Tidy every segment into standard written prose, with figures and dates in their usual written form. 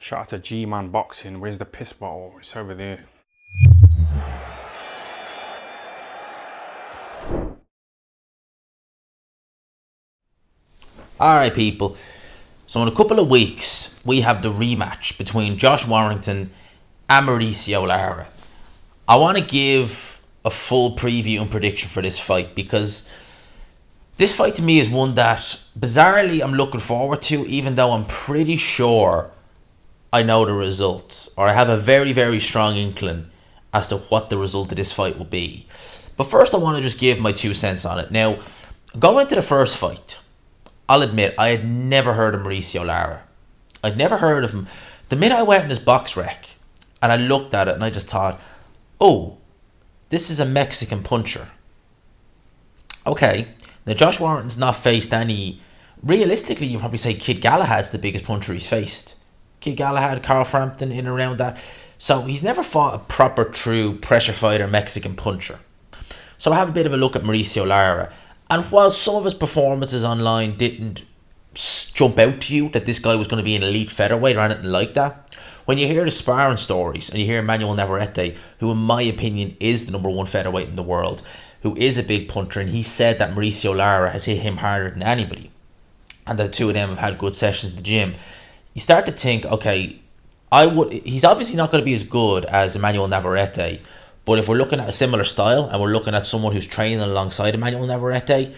Shout out to G-Man Boxing. Where's the piss bottle? It's over there. Alright, people. So, in a couple of weeks, we have the rematch between Josh Warrington and Mauricio Lara. I want to give a full preview and prediction for this fight because this fight to me is one that, bizarrely, I'm looking forward to, even though I'm pretty sure I know the results, or I have a very, very strong inkling as to what the result of this fight will be. But first, I want to just give my 2 cents on it. Now, going into the first fight, I'll admit, I had never heard of Mauricio Lara. I'd never heard of him. The minute I went in his box rec and I looked at it and I just thought, oh, this is a Mexican puncher. Okay, now Josh Warrington's not faced any. Realistically, you'd probably say Kid Galahad's the biggest puncher he's faced. Kid Galahad, Carl Frampton, in and around that. So he's never fought a proper, true pressure fighter Mexican puncher. So I have a bit of a look at Mauricio Lara. And while some of his performances online didn't jump out to you that this guy was going to be an elite featherweight or anything like that, when you hear the sparring stories and you hear Manuel Navarrete, who in my opinion is the number one featherweight in the world, who is a big puncher, and he said that Mauricio Lara has hit him harder than anybody, and the two of them have had good sessions in the gym, you start to think, okay, he's obviously not going to be as good as Emmanuel Navarrete, but if we're looking at a similar style and we're looking at someone who's training alongside Emmanuel Navarrete,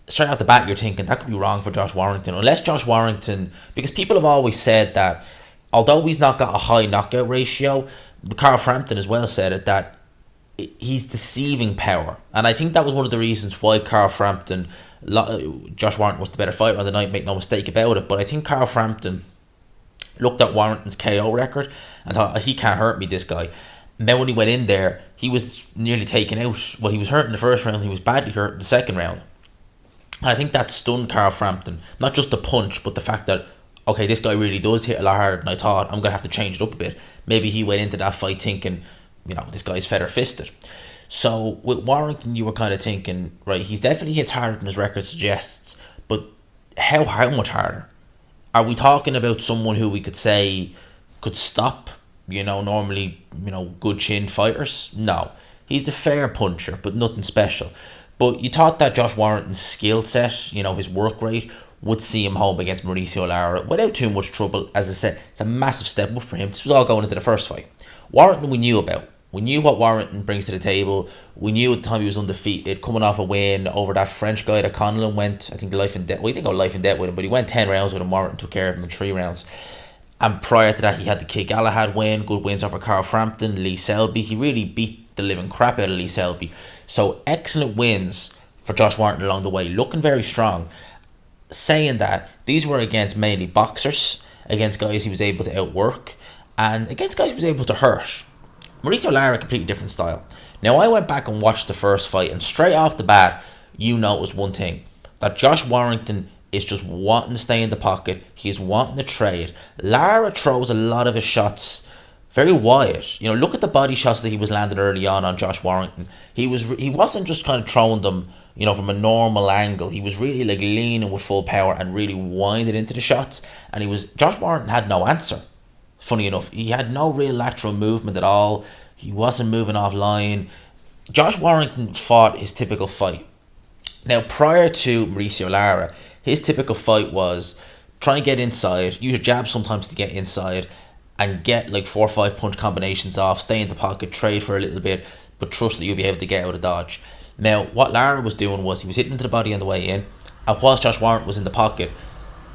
straight out the bat you're thinking that could be wrong for Josh Warrington. Unless Josh Warrington, because people have always said that although he's not got a high knockout ratio, Carl Frampton as well said it, that he's deceiving power. And I think that was one of the reasons why Carl Frampton, Josh Warrington was the better fighter on the night, make no mistake about it. But I think Carl Frampton looked at Warrington's KO record and thought, he can't hurt me, this guy. And then when he went in there, he was nearly taken out. Well, he was hurt in the first round, he was badly hurt in the second round. And I think that stunned Carl Frampton. Not just the punch, but the fact that, okay, this guy really does hit a lot harder than I thought. I'm going to have to change it up a bit. Maybe he went into that fight thinking, this guy's feather-fisted. So with Warrington, you were kind of thinking, right, he's definitely hits harder than his record suggests. But how much harder? Are we talking about someone who we could say could stop, normally, good chin fighters? No. He's a fair puncher, but nothing special. But you thought that Josh Warrington's skill set, his work rate, would see him home against Mauricio Lara without too much trouble. As I said, it's a massive step up for him. This was all going into the first fight. Warrington we knew about. We knew what Warrington brings to the table. We knew at the time he was undefeated, coming off a win over that French guy that Conlon went, I think, life and death. Well, he didn't go life and death with him, but he went 10 rounds with him. Warrington took care of him in 3 rounds. And prior to that, he had the Kid Galahad win, good wins over Carl Frampton, Lee Selby. He really beat the living crap out of Lee Selby. So excellent wins for Josh Warrington along the way, looking very strong. Saying that, these were against mainly boxers, against guys he was able to outwork, and against guys he was able to hurt. Mauricio Lara, a completely different style. Now, I went back and watched the first fight, and straight off the bat, you notice one thing, that Josh Warrington is just wanting to stay in the pocket. He is wanting to trade. Lara throws a lot of his shots very wide. Look at the body shots that he was landing early on Josh Warrington. He wasn't just kind of throwing them, from a normal angle. He was really like leaning with full power and really winding into the shots. And Josh Warrington had no answer. Funny enough, he had no real lateral movement at all. He wasn't moving offline. Josh Warrington fought his typical fight. Now, prior to Mauricio Lara, his typical fight was try and get inside, use your jab sometimes to get inside, and get like 4 or 5 punch combinations off, stay in the pocket, trade for a little bit, but trust that you'll be able to get out of dodge. Now, what Lara was doing was he was hitting into the body on the way in, and whilst Josh Warrington was in the pocket,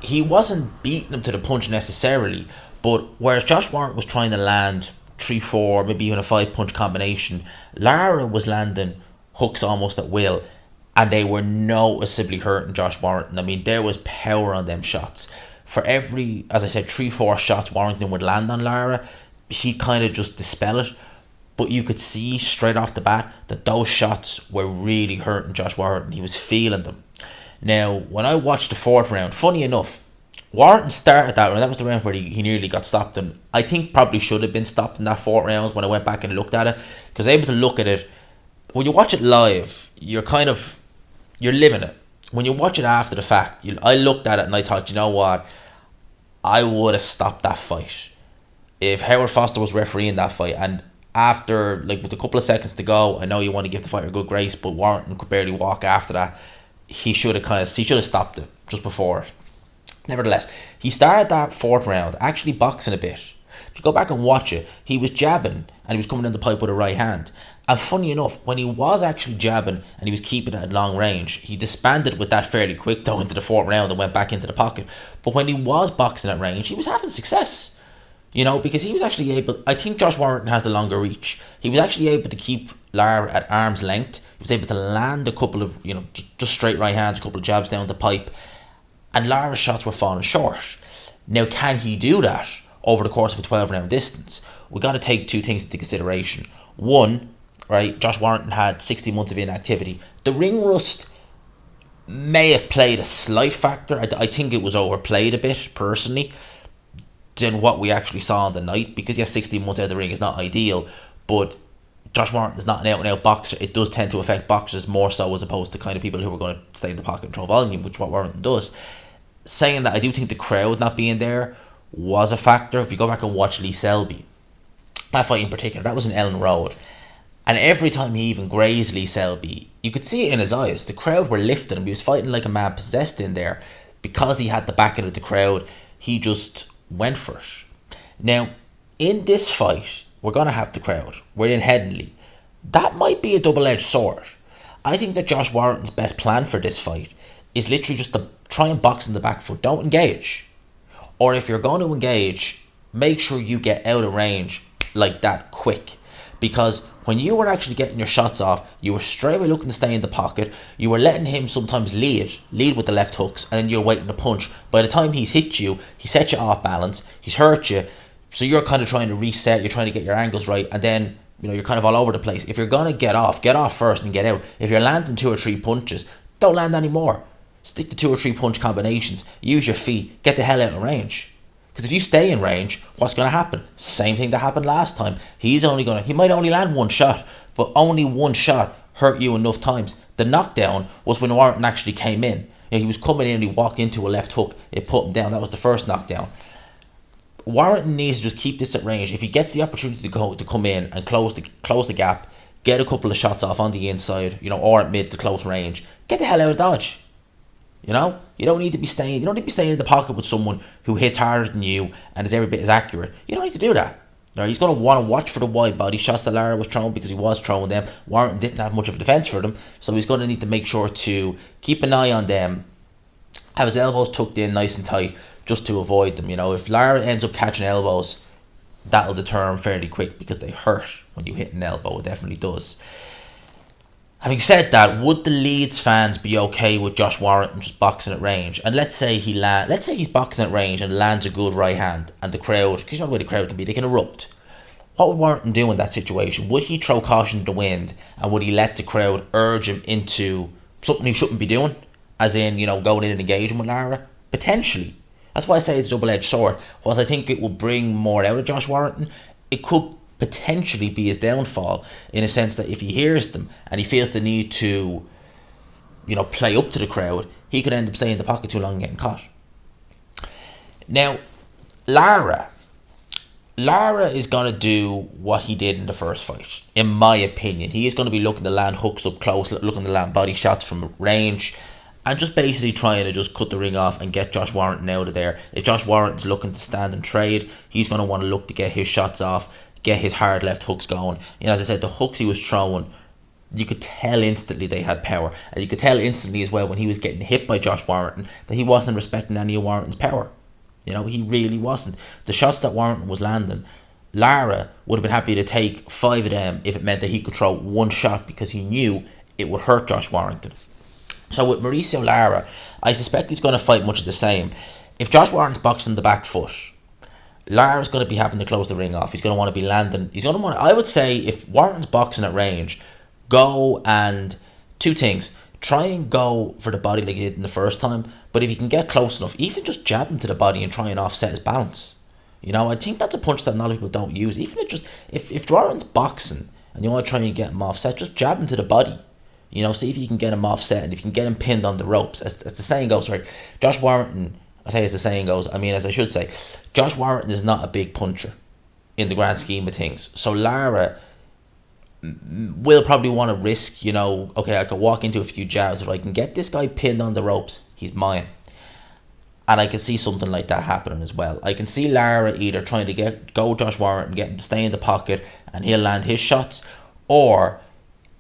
he wasn't beating him to the punch necessarily, but whereas Josh Warrington was trying to land 3, 4, maybe even a 5 punch combination, Lara was landing hooks almost at will, and they were noticeably hurting Josh Warrington. I mean, there was power on them shots. For every, as I said, 3, 4 shots Warrington would land on Lara, he kind of just dispel it. But you could see straight off the bat that those shots were really hurting Josh Warrington. He was feeling them. Now, when I watched the 4th round, funny enough, Warrington started that round. That was the round where he nearly got stopped, and I think probably should have been stopped in that 4th round when I went back and looked at it, because able to look at it, when you watch it live, you're living it. When you watch it after the fact, I looked at it and I thought, you know what, I would have stopped that fight. If Howard Foster was refereeing that fight, and after, like, with a couple of seconds to go, I know you want to give the fighter good grace, but Warrington could barely walk after that. He should have stopped it just before it. Nevertheless, he started that fourth round actually boxing a bit. If you go back and watch it, he was jabbing and he was coming in the pipe with a right hand. And funny enough, when he was actually jabbing and he was keeping it at long range, he disbanded with that fairly quick though into the fourth round and went back into the pocket. But when he was boxing at range, he was having success. Because he was actually able, I think Josh Warrington has the longer reach. He was actually able to keep Lara at arm's length. He was able to land a couple of, just straight right hands, a couple of jabs down the pipe. And Lara's shots were falling short. Now, can he do that over the course of a 12-round distance? We've got to take two things into consideration. One, right, Josh Warrington had 60 months of inactivity. The ring rust may have played a slight factor. I think it was overplayed a bit, personally, than what we actually saw on the night. Because, 60 months out of the ring is not ideal, but Josh Warrington is not an out-and-out boxer. It does tend to affect boxers more so as opposed to kind of people who are going to stay in the pocket and throw volume, which is what Warrington does. Saying that, I do think the crowd not being there was a factor. If you go back and watch Lee Selby, that fight in particular, that was in Ellen Road, and every time he even grazed Lee Selby, you could see it in his eyes. The crowd were lifting him. He was fighting like a man possessed in there. Because he had the backing of the crowd, he just went for it. Now, in this fight, we're going to have the crowd. We're in Headingley. That might be a double-edged sword. I think that Josh Warrington's best plan for this fight is literally just to try and box in the back foot. Don't engage. Or if you're going to engage, make sure you get out of range like that quick. Because when you were actually getting your shots off, you were straight away looking to stay in the pocket. You were letting him sometimes lead with the left hooks, and then you're waiting to punch. By the time he's hit you, he set you off balance, he's hurt you, so you're kind of trying to reset, you're trying to get your angles right, and then you're kind of all over the place. If you're going to get off first and get out. If you're landing 2 or 3 punches, don't land any more. Stick to 2 or 3 punch combinations, use your feet, get the hell out of range. Because if you stay in range, what's going to happen? Same thing that happened last time. He might only land 1 shot, but only 1 shot hurt you enough times. The knockdown was when Warrington actually came in. He was coming in and he walked into a left hook. It put him down. That was the first knockdown. Warrington needs to just keep this at range. If he gets the opportunity to come in and close the gap, get a couple of shots off on the inside, or at mid to close range, get the hell out of Dodge. You don't need to be staying. You don't need to be staying in the pocket with someone who hits harder than you and is every bit as accurate. You don't need to do that. He's going to want to watch for the wide body shots that Lara was throwing, because he was throwing them. Warrington didn't have much of a defence for them, so he's going to need to make sure to keep an eye on them, have his elbows tucked in nice and tight, just to avoid them. If Lara ends up catching elbows, that'll deter him fairly quick, because they hurt when you hit an elbow. It definitely does. Having said that, would the Leeds fans be okay with Josh Warrington just boxing at range? And let's say he's boxing at range and lands a good right hand, and the crowd, because you know the way the crowd can be, they can erupt. What would Warrington do in that situation? Would he throw caution to the wind, and would he let the crowd urge him into something he shouldn't be doing? As in, going in and engaging with Lara? Potentially. That's why I say it's a double-edged sword. Whilst I think it will bring more out of Josh Warrington, it could potentially be his downfall, in a sense that if he hears them and he feels the need to play up to the crowd, he could end up staying in the pocket too long and getting caught. Now, Lara is going to do what he did in the first fight, in my opinion. He is going to be looking to land hooks up close, looking to land body shots from range, and just basically trying to just cut the ring off and get Josh Warrington out of there. If Josh Warrington's looking to stand and trade, he's going to want to look to get his shots off, get his hard left hooks going. As I said, the hooks he was throwing, you could tell instantly they had power. And you could tell instantly as well when he was getting hit by Josh Warrington that he wasn't respecting any of Warrington's power. He really wasn't. The shots that Warrington was landing, Lara would have been happy to take 5 of them if it meant that he could throw 1 shot, because he knew it would hurt Josh Warrington. So with Mauricio Lara, I suspect he's going to fight much of the same. If Josh Warrington's boxing the back foot, Lara's going to be having to close the ring off. He's going to want to be landing. I would say, if Warrington's boxing at range, go and 2 things. Try and go for the body like he did in the first time. But if you can get close enough, even just jab him to the body and try and offset his balance. I think that's a punch that a lot of people don't use. Even if Warrington's boxing and you want to try and get him offset, just jab him to the body. See if you can get him offset, and if you can get him pinned on the ropes. As the saying goes, right? Josh Warrington I say as the saying goes, I mean as I should say, Josh Warrington is not a big puncher in the grand scheme of things. So Lara will probably want to risk, okay, I could walk into a few jabs. If I can get this guy pinned on the ropes, he's mine. And I can see something like that happening as well. I can see Lara either trying to go Josh Warrington, get him to stay in the pocket, and he'll land his shots, or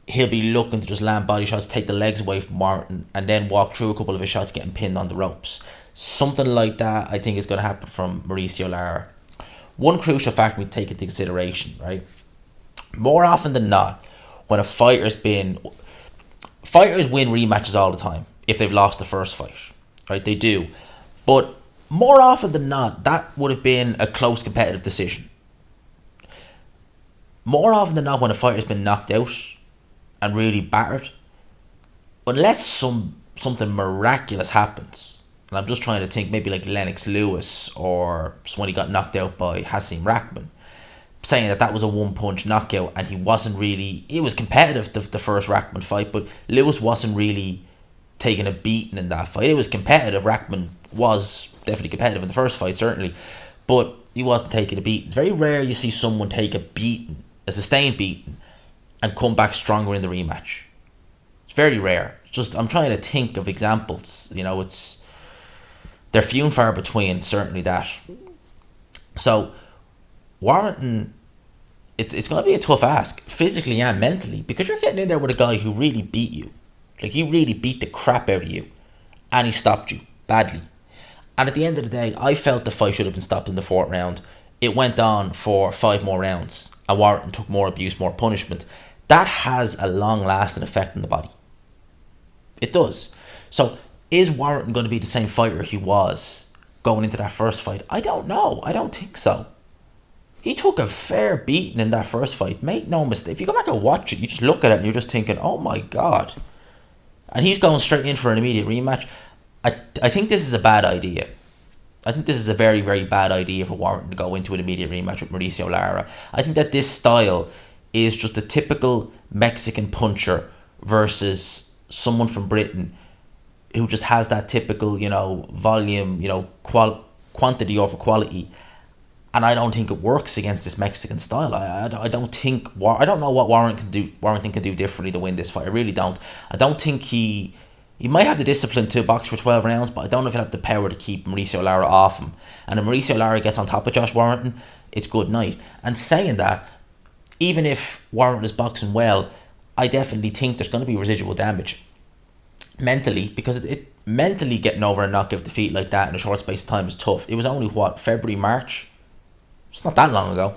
he'll be looking to just land body shots, take the legs away from Warrington, and then walk through a couple of his shots, getting pinned on the ropes. Something like that, I think, is going to happen from Mauricio Lara. One crucial factor we take into consideration, right? More often than not, when fighters win rematches all the time if they've lost the first fight, right? They do. But more often than not, that would have been a close competitive decision. More often than not, when a fighter's been knocked out and really battered, unless something miraculous happens, and I'm just trying to think maybe like Lennox Lewis or when he got knocked out by Hasim Rahman, saying that was a one-punch knockout and he wasn't really... It was competitive, the first Rahman fight, but Lewis wasn't really taking a beating in that fight. It was competitive. Rahman was definitely competitive in the first fight, certainly, but he wasn't taking a beating. It's very rare you see someone take a sustained beating, and come back stronger in the rematch. It's very rare. I'm trying to think of examples. They're few and far between, certainly that. So Warrington, it's going to be a tough ask, physically and mentally, because you're getting in there with a guy who really beat you. Like, he really beat the crap out of you, and he stopped you badly. And at the end of the day, I felt the fight should have been stopped in the 4th round. It went on for 5 more rounds, and Warrington took more abuse, more punishment. That has a long-lasting effect on the body. It does. So, is Warrington going to be the same fighter he was going into that first fight? I don't know. I don't think so. He took a fair beating in that first fight. Make no mistake. If you go back and watch it, you just look at it and you're just thinking, oh my God. And he's going straight in for an immediate rematch. I think this is a bad idea. I think this is a very, very bad idea for Warrington to go into an immediate rematch with Mauricio Lara. I think that this style is just a typical Mexican puncher versus someone from Britain who just has that typical, volume, quantity over quality. And I don't think it works against this Mexican style. I don't know what Warrington can do differently to win this fight. I really don't. I don't think he might have the discipline to box for 12 rounds, but I don't know if he'll have the power to keep Mauricio Lara off him. And if Mauricio Lara gets on top of Josh Warrington, it's good night. And saying that, even if Warrington is boxing well, I definitely think there's going to be residual damage mentally, because it mentally getting over a knockout defeat like that in a short space of time is tough. It was only February, March. It's not that long ago.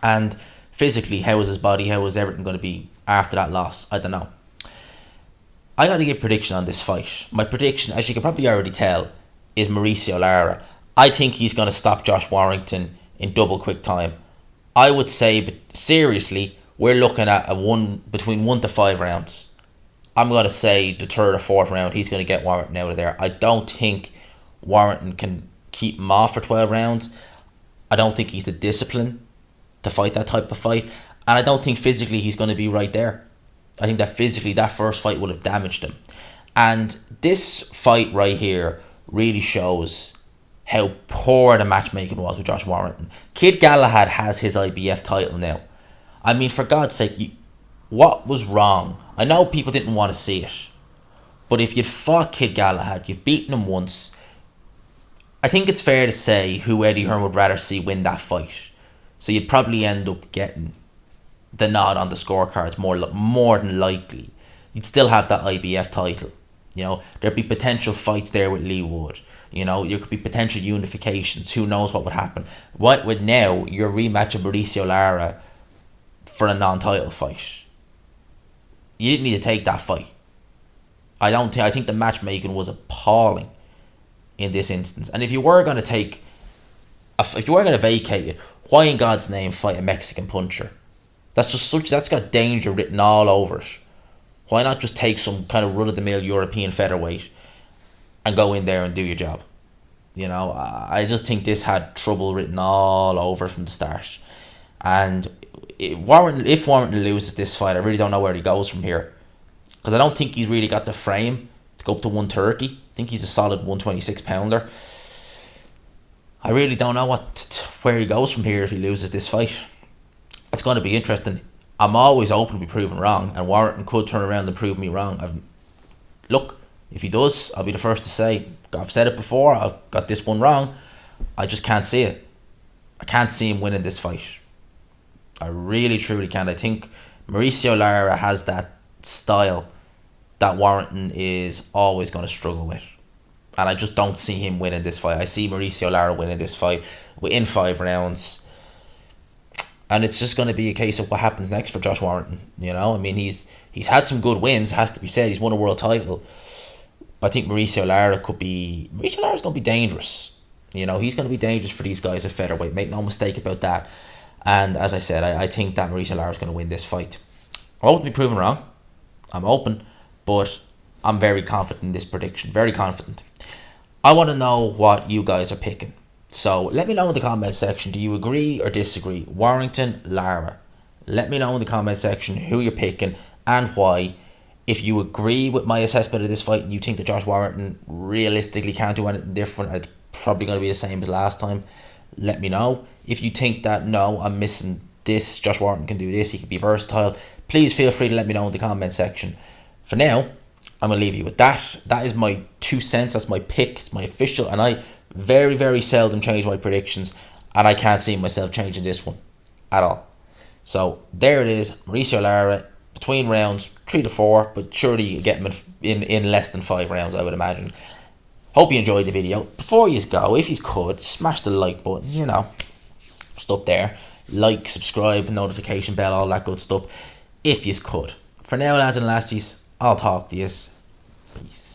And physically, how is his body? How is everything going to be after that loss? I don't know. I got to give a prediction on this fight. My prediction, as you can probably already tell, is Mauricio Lara. I think he's going to stop Josh Warrington in double quick time. I would say, but seriously, we're looking at between 1 to 5 rounds. I'm going to say the 3rd or 4th round, he's going to get Warrington out of there. I don't think Warrington can keep him off for 12 rounds. I don't think he's the discipline to fight that type of fight. And I don't think physically he's going to be right there. I think that physically that first fight would have damaged him. And this fight right here really shows how poor the matchmaking was with Josh Warrington. Kid Galahad has his IBF title now. I mean, for God's sake, what was wrong? I know people didn't want to see it. But if you'd fought Kid Galahad, you've beaten him once, I think it's fair to say who Eddie Hearn would rather see win that fight. So you'd probably end up getting the nod on the scorecards more than likely. You'd still have that IBF title. There'd be potential fights there with Lee Wood. There could be potential unifications. Who knows what would happen? What with now your rematch of Mauricio Lara for a non-title fight? You didn't need to take that fight. I think the matchmaking was appalling in this instance. And if you were going to vacate it, why in God's name fight a Mexican puncher? That's got danger written all over it. Why not just take some kind of run-of-the-mill European featherweight and go in there and do your job? I just think this had trouble written all over from the start. And if Warrington loses this fight, I really don't know where he goes from here. Because I don't think he's really got the frame to go up to 130. think he's a solid 126 pounder. I really don't know where he goes from here if he loses this fight. It's going to be interesting. I'm always open to be proven wrong, and Warrington could turn around and prove me wrong. Look, if he does, I'll be the first to say, I've said it before, I've got this one wrong. I just can't see it. I can't see him winning this fight. I really, truly can't. I think Mauricio Lara has that style that Warrington is always going to struggle with. And I just don't see him winning this fight. I see Mauricio Lara winning this fight within 5 rounds. And it's just going to be a case of what happens next for Josh Warrington. You know, I mean, he's had some good wins, has to be said. He's won a world title. But I think Mauricio Lara's going to be dangerous. You know, he's going to be dangerous for these guys at featherweight. Make no mistake about that. And as I said, I think that Mauricio Lara's going to win this fight. I'm open to be proven wrong. I'm open. But I'm very confident in this prediction. Very confident. I want to know what you guys are picking. So let me know in the comment section. Do you agree or disagree? Warrington, Lara. Let me know in the comment section who you're picking and why. If you agree with my assessment of this fight and you think that Josh Warrington realistically can't do anything different and it's probably going to be the same as last time, let me know. If you think that, no, I'm missing this, Josh Warrington can do this, he can be versatile, please feel free to let me know in the comment section. For now, I'm going to leave you with that. That is my 2 cents. That's my pick. It's my official. And I very, very seldom change my predictions. And I can't see myself changing this one at all. So there it is. Mauricio Lara between rounds 3 to 4. But surely you get him in less than 5 rounds, I would imagine. Hope you enjoyed the video. Before you go, if you could, smash the like button. You know, just up there. Like, subscribe, notification bell, all that good stuff. If you could. For now, lads and lassies, I'll talk to you. Peace.